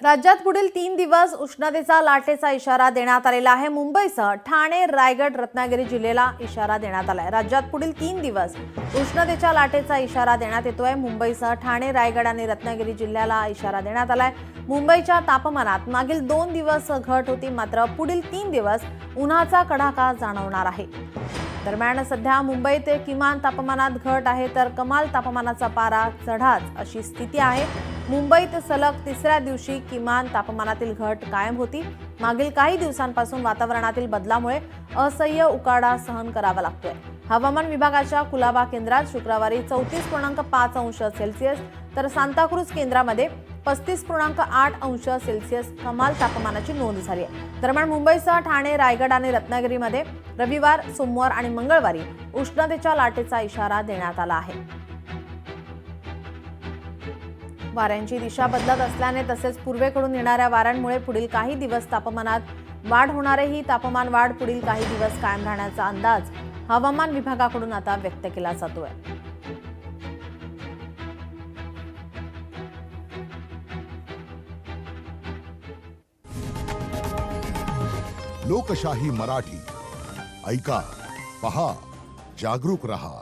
राज्यात पुढील 3 दिवस उष्णतेचा लाटेचा इशारा देण्यात आलेला आहे। मुंबईसह ठाणे, रायगड, रत्नागिरी जिल्ह्याला इशारा देण्यात आलाय। राज्यात पुढील 3 दिवस उष्णतेच्या लाटेचा इशारा देण्यात येतोय। मुंबईसह ठाणे, रायगड आणि रत्नागिरी जिल्ह्याला इशारा देण्यात आलाय। मुंबईच्या तापमानात मागील 2 दिवस घट होती, मात्र पुढील 3 दिवस उन्हाचा कडाका जाणवणार आहे। दरम्यान सध्या मुंबईत किमान तापमानात घट आहे, तर कमाल तापमानाचा पारा चढाच अशी स्थिती आहे। मुंबईत सलग तिसऱ्या दिवशी किमान तापमानातील घट कायम होती। मागील काही दिवसांपासून वातावरणातील बदलामुळे असह्य उकाडा सहन करावा लागतोय। हवामान विभागाच्या कुलाबा केंद्रात शुक्रवारी 34.5 अंश सेल्सिअस तर सांताक्रूज केंद्रामध्ये 35.8 अंश सेल्सिअस कमाल तापमानाची नोंद झाली आहे। दरम्यान मुंबईसह ठाणे, रायगड आणि रत्नागिरीमध्ये रविवार, सोमवार आणि मंगळवारी उष्णतेच्या लाटेचा इशारा देण्यात आला आहे। वाऱ्यांची दिशा बदलत असल्याने तसेच पूर्वेकडून येणाऱ्या वाऱ्यांमुळे पुढील काही दिवस तापमानात वाढ होणार आहे। ही तापमान वाढ पुढील काही दिवस कायम राहण्याचा अंदाज हवामान विभागाकडून आता व्यक्त केला जातोय। लोकशाही मराठी ऐका, पहा, जागरूक रहा।